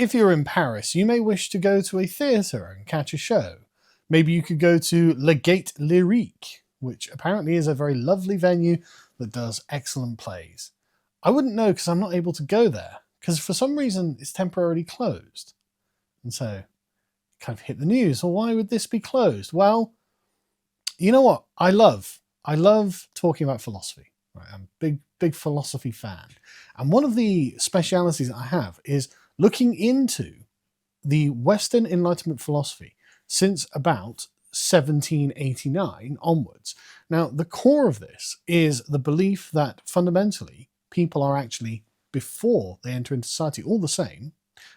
if you're in Paris, you may wish to go to a theatre and catch a show. Maybe you could go to Le Gate Lyrique, which apparently is a very lovely venue that does excellent plays. I wouldn't know because I'm not able to go there, because for some reason it's temporarily closed. And so, kind of hit the news. Well, why would this be closed? Well, you know what? I love talking about philosophy. Right? I'm a big philosophy fan. And one of the specialities that I have is looking into the Western Enlightenment philosophy since about 1789 onwards. Now, the core of this is the belief that fundamentally people are actually, before they enter into society, all the same.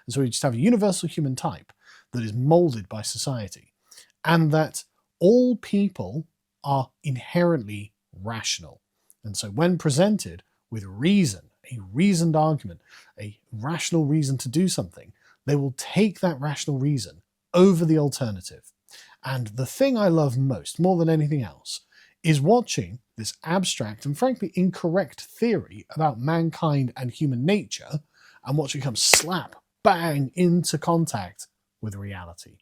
And so we just have a universal human type that is molded by society. And that all people are inherently rational. And so when presented with reason, a reasoned argument, a rational reason to do something, they will take that rational reason over the alternative. And the thing I love most, more than anything else, is watching this abstract and frankly incorrect theory about mankind and human nature and watching it come slap bang into contact with reality.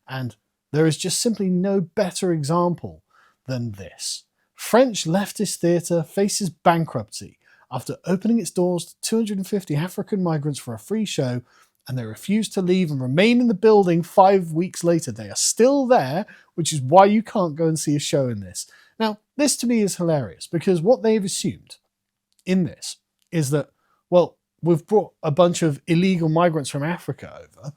And there is just simply no better example than this. French leftist theatre faces bankruptcy after opening its doors to 250 African migrants for a free show, and they refuse to leave and remain in the building 5 weeks later. They are still there, which is why you can't go and see a show in this. Now, this to me is hilarious, because what they've assumed in this is that, well, we've brought a bunch of illegal migrants from Africa over.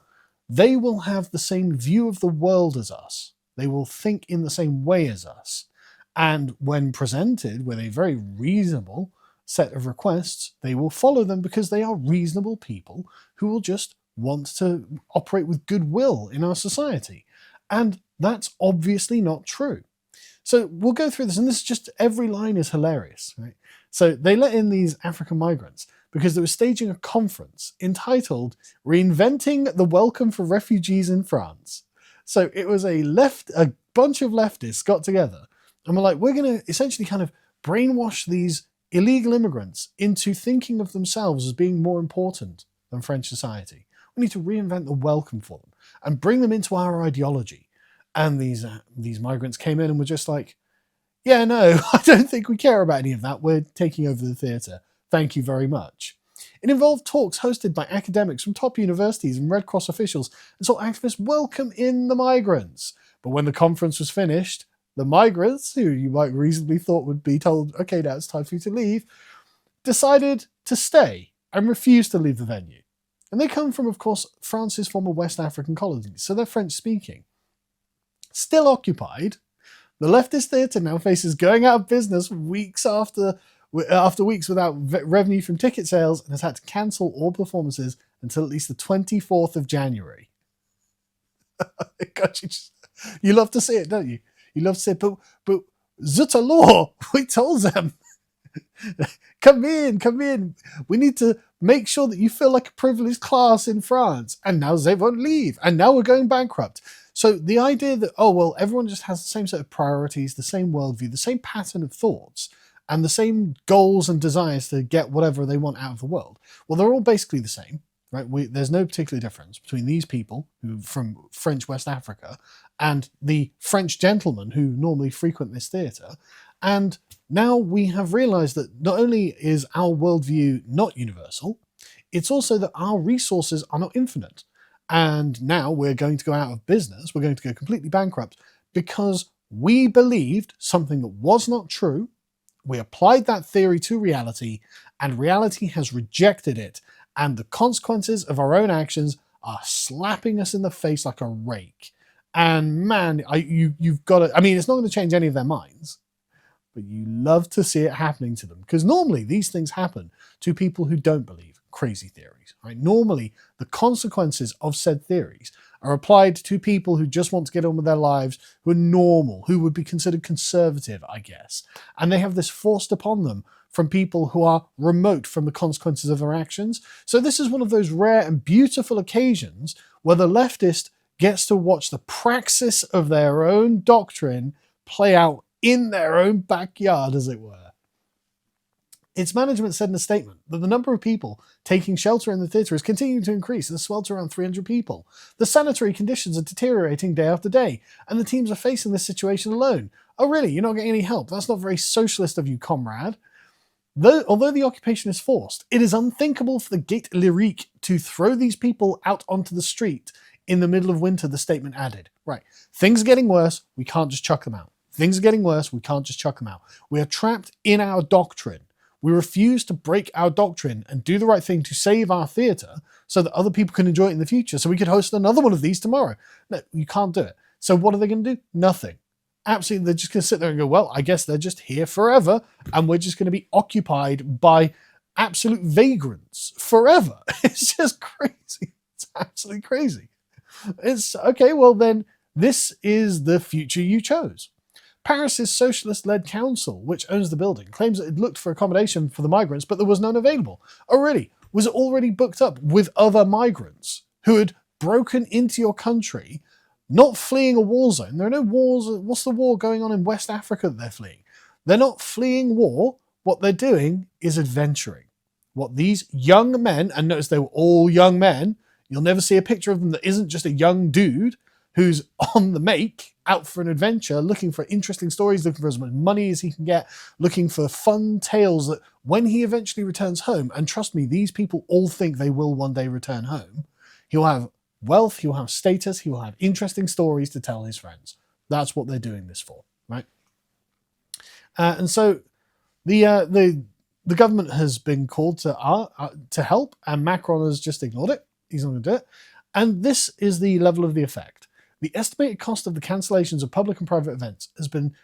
They will have the same view of the world as us. They will think in the same way as us. And when presented with a very reasonable set of requests, they will follow them because they are reasonable people who will just want to operate with goodwill in our society. And that's obviously not true. So we'll go through this, and this is just, every line is hilarious, right? So they let in these African migrants because they were staging a conference entitled Reinventing the Welcome for Refugees in France. So it was a bunch of leftists got together and were like, we're going to essentially kind of brainwash these illegal immigrants into thinking of themselves as being more important than French society. We need to reinvent the welcome for them and bring them into our ideology. And these migrants came in and were just like, yeah, no, I don't think we care about any of that. We're taking over the theatre. Thank you very much. It involved talks hosted by academics from top universities and Red Cross officials, and saw activists welcome in the migrants. But when the conference was finished, the migrants, who you might reasonably thought would be told, okay, now it's time for you to leave, decided to stay and refused to leave the venue. And they come from, of course, France's former West African colonies, so they're French-speaking. Still occupied, the leftist theatre now faces going out of business weeks after weeks without revenue from ticket sales, and has had to cancel all performances until at least the 24th of January. God, you love to see it, don't you? You love to say, but zut alors, we told them, come in. We need to make sure that you feel like a privileged class in France. And now they won't leave. And now we're going bankrupt. So the idea that, oh, well, everyone just has the same set of priorities, the same worldview, the same pattern of thoughts, and the same goals and desires to get whatever they want out of the world. Well, they're all basically the same. Right? There's no particular difference between these people who from French West Africa and the French gentlemen who normally frequent this theatre. And now we have realised that not only is our worldview not universal, it's also that our resources are not infinite. And now we're going to go out of business, we're going to go completely bankrupt because we believed something that was not true, we applied that theory to reality, and reality has rejected it. And the consequences of our own actions are slapping us in the face like a rake. And man, you've got to, I mean, it's not going to change any of their minds, but you love to see it happening to them. Because normally these things happen to people who don't believe crazy theories, right? Normally the consequences of said theories are applied to people who just want to get on with their lives, who are normal, who would be considered conservative, I guess. And they have this forced upon them from people who are remote from the consequences of their actions. So this is one of those rare and beautiful occasions where the leftist gets to watch the praxis of their own doctrine play out in their own backyard, as it were. Its management said in a statement that the number of people taking shelter in the theatre is continuing to increase and swell to around 300 people. The sanitary conditions are deteriorating day after day, and the teams are facing this situation alone. Oh really? You're not getting any help? That's not very socialist of you, comrade. Although the occupation is forced, it is unthinkable for the Gates Lyrique to throw these people out onto the street in the middle of winter, the statement added. Right, things are getting worse, we can't just chuck them out. Things are getting worse, we can't just chuck them out. We are trapped in our doctrine. We refuse to break our doctrine and do the right thing to save our theatre so that other people can enjoy it in the future, so we could host another one of these tomorrow. No, you can't do it. So what are they going to do? Nothing. Absolutely, they're just going to sit there and go, well, I guess they're just here forever, and we're just going to be occupied by absolute vagrants forever. It's just crazy. It's absolutely crazy. It's okay, well then, this is the future you chose. Paris's socialist-led council, which owns the building, claims that it looked for accommodation for the migrants, but there was none available. Oh really? Was it already booked up with other migrants who had broken into your country, not fleeing a war zone? There are no wars. What's the war going on in West Africa that they're fleeing? They're not fleeing war. What they're doing is adventuring. What these young men, and notice they were all young men, you'll never see a picture of them that isn't just a young dude who's on the make, out for an adventure, looking for interesting stories, looking for as much money as he can get, looking for fun tales that when he eventually returns home, and trust me, these people all think they will one day return home, he'll have wealth, he'll have status, he will have interesting stories to tell his friends. That's what they're doing this for, right? And so the government has been called to help, and Macron has just ignored it. He's not going to do it. And this is the level of the effect. The estimated cost of the cancellations of public and private events has been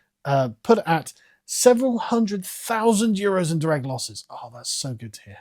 put at several €100,000 in direct losses. Oh, that's so good to hear.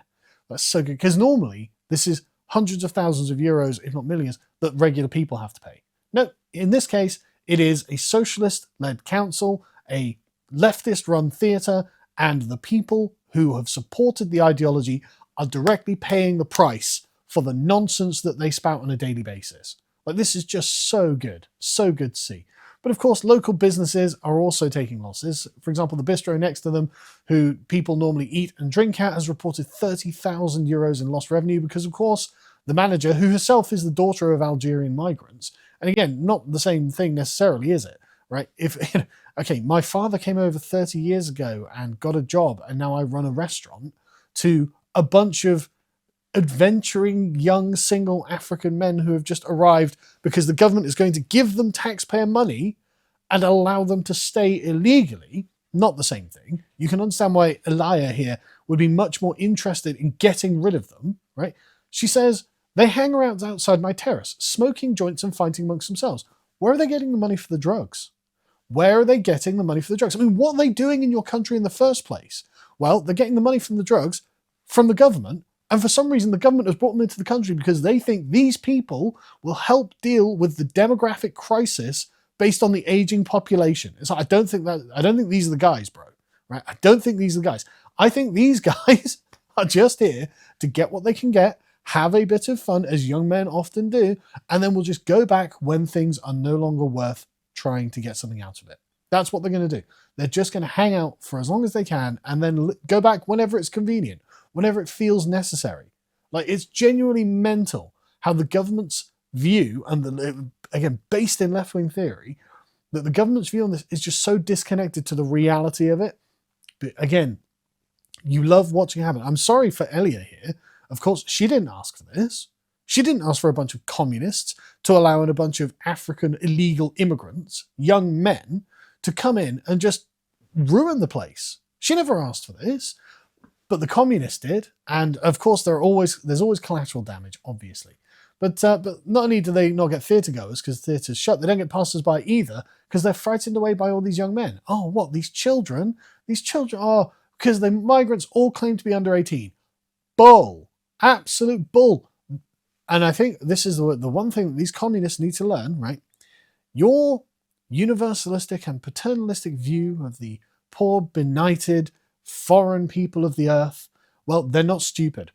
That's so good. Because normally, this is hundreds of thousands of euros, if not millions, that regular people have to pay. No, in this case, it is a socialist-led council, a leftist-run theatre, and the people who have supported the ideology are directly paying the price for the nonsense that they spout on a daily basis. Like, this is just so good to see. But of course, local businesses are also taking losses. For example, the bistro next to them, who people normally eat and drink at, has reported €30,000 in lost revenue because, of course, the manager, who herself is the daughter of Algerian migrants, and again, not the same thing necessarily, is it? Right? Okay, my father came over 30 years ago and got a job, and now I run a restaurant, to a bunch of adventuring young single African men who have just arrived because the government is going to give them taxpayer money and allow them to stay illegally. Not the same thing. You can understand why Elia here would be much more interested in getting rid of them, right? She says, they hang around outside my terrace, smoking joints and fighting amongst themselves. Where are they getting the money for the drugs? Where are they getting the money for the drugs? I mean, what are they doing in your country in the first place? Well, they're getting the money from the drugs from the government, and for some reason the government has brought them into the country because they think these people will help deal with the demographic crisis based on the aging population. It's like, I don't think these are the guys, bro. Right? I don't think these are the guys. I think these guys are just here to get what they can get, have a bit of fun, as young men often do, and then we'll just go back when things are no longer worth trying to get something out of it. That's what they're going to do. They're just going to hang out for as long as they can and then go back whenever it's convenient, whenever it feels necessary. Like, it's genuinely mental how the government's view, and again, based in left-wing theory, that the government's view on this is just so disconnected to the reality of it. But again, you love watching it happen. I'm sorry for Elia here. Of course, she didn't ask for this. She didn't ask for a bunch of communists to allow in a bunch of African illegal immigrants, young men, to come in and just ruin the place. She never asked for this, but the communists did. And of course, there's always collateral damage, obviously. But not only do they not get theatre goers because the theatre's shut, they don't get passers-by either because they're frightened away by all these young men. Oh, what, these children? These children are, because the migrants all claim to be under 18. Bull. Absolute bull. And I think this is the one thing that these communists need to learn, right? Your universalistic and paternalistic view of the poor, benighted, foreign people of the earth, well, they're not stupid,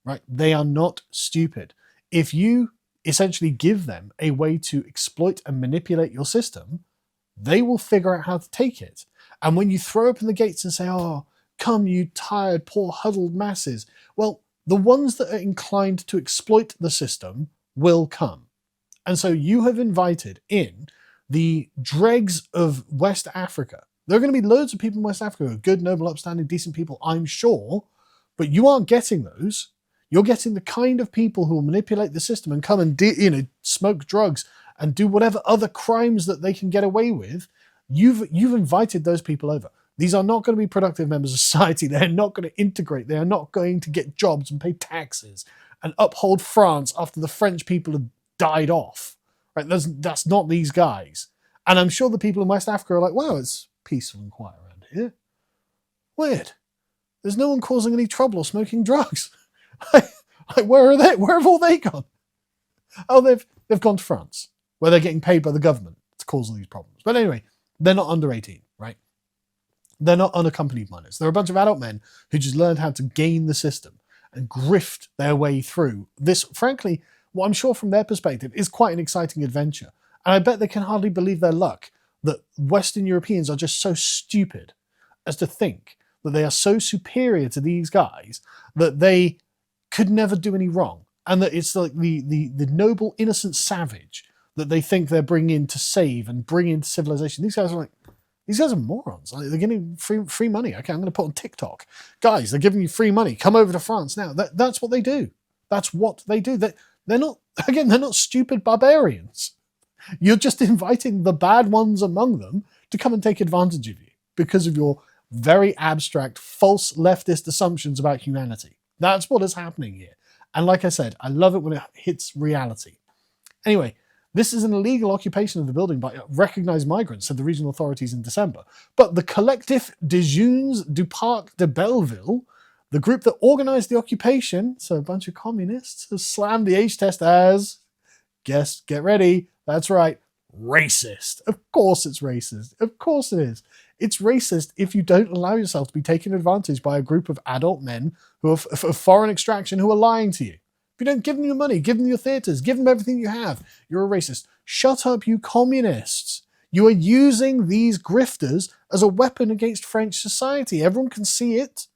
right? They are not stupid. If you essentially give them a way to exploit and manipulate your system, they will figure out how to take it. And when you throw open the gates and say, oh, Come, you tired, poor, huddled masses. Well, the ones that are inclined to exploit the system will come. And so you have invited in the dregs of West Africa. There are going to be loads of people in West Africa who are good, noble, upstanding, decent people, I'm sure, but you aren't getting those. You're getting the kind of people who will manipulate the system and come and smoke drugs and do whatever other crimes that they can get away with. You've invited those people over. These are not going to be productive members of society. They're not going to integrate. They are not going to get jobs and pay taxes and uphold France after the French people have died off. Right? That's not these guys. And I'm sure the people in West Africa are like, wow, it's peaceful and quiet around here. Weird. There's no one causing any trouble or smoking drugs. Like, where are they? Where have all they gone? Oh, they've gone to France, where they're getting paid by the government to cause all these problems. But anyway, they're not under 18, right? They're not unaccompanied minors. They're a bunch of adult men who just learned how to game the system and grift their way through this, frankly, what I'm sure from their perspective is quite an exciting adventure. And I bet they can hardly believe their luck that Western Europeans are just so stupid as to think that they are so superior to these guys that they could never do any wrong. And that it's like the noble, innocent savage that they think they're bringing in to save and bring into civilization. These guys are morons. Like, they're getting free money. Okay, I'm going to put on TikTok. Guys, they're giving you free money. Come over to France now. That's what they do. That's what they do. They're not stupid barbarians. You're just inviting the bad ones among them to come and take advantage of you because of your very abstract, false leftist assumptions about humanity. That's what is happening here. And like I said, I love it when it hits reality. Anyway, this is an illegal occupation of the building by recognized migrants, said the regional authorities in December. But the Collectif des Jeunes du Parc de Belleville, the group that organized the occupation, so a bunch of communists, has slammed the age test as, guess, get ready, that's right, racist. Of course it's racist. Of course it is. It's racist if you don't allow yourself to be taken advantage by a group of adult men who are of foreign extraction who are lying to you. If you don't give them your money, give them your theatres, give them everything you have, you're a racist. Shut up, you communists. You are using these grifters as a weapon against French society. Everyone can see it.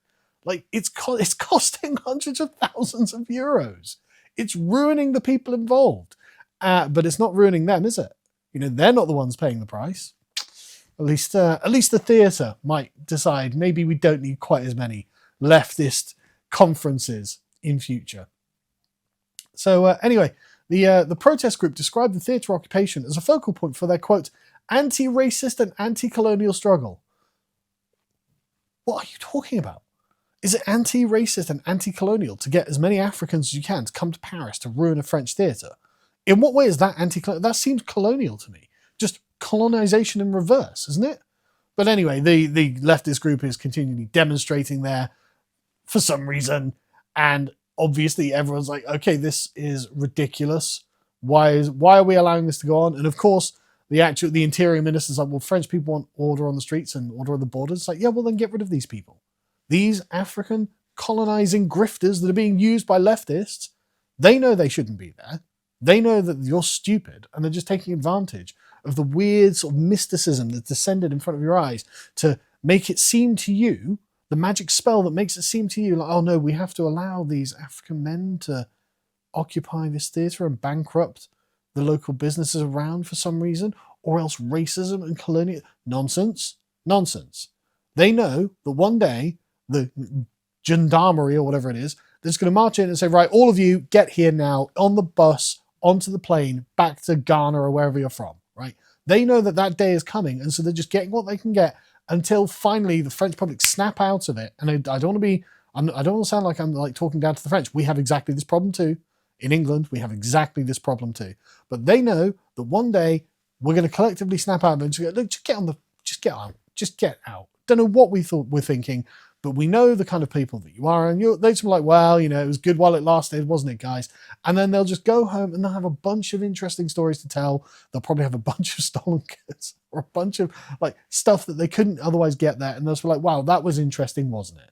Like, it's costing hundreds of thousands of euros. It's ruining the people involved. But it's not ruining them, is it? You know, they're not the ones paying the price. At least the theatre might decide maybe we don't need quite as many leftist conferences in future. So anyway, the protest group described the theatre occupation as a focal point for their, quote, anti-racist and anti-colonial struggle. What are you talking about? Is it anti-racist and anti-colonial to get as many Africans as you can to come to Paris to ruin a French theatre? In what way is that anti-colonial? That seems colonial to me. Just colonization in reverse, isn't it? But anyway, the leftist group is continually demonstrating there for some reason, and obviously everyone's like, okay, this is ridiculous. Why are we allowing this to go on? And of course, the interior minister's like, well, French people want order on the streets and order on the borders. It's like, yeah, well, then get rid of these people. These African colonizing grifters that are being used by leftists, they know they shouldn't be there. They know that you're stupid, and they're just taking advantage of the weird sort of mysticism that's descended in front of your eyes to make it seem to you, the magic spell that makes it seem to you like, oh no, we have to allow these African men to occupy this theatre and bankrupt the local businesses around for some reason, or else racism and colonial nonsense. They know that one day the gendarmerie or whatever it is, they're just going to march in and say, right, all of you get here now on the bus, onto the plane, back to Ghana or wherever you're from, right? They know that day is coming, and so they're just getting what they can get until finally the French public snap out of it. And I don't want to sound like I'm like talking down to the French. We have exactly this problem too. In England, we have exactly this problem too. But they know that one day we're going to collectively snap out and just go, look, just get out. Don't know what we're thinking, but we know the kind of people that you are, and they just be like, well, you know, it was good while it lasted, wasn't it, guys? And then they'll just go home and they'll have a bunch of interesting stories to tell. They'll probably have a bunch of stolen goods or a bunch of like stuff that they couldn't otherwise get there, and they'll just be like, wow, that was interesting, wasn't it?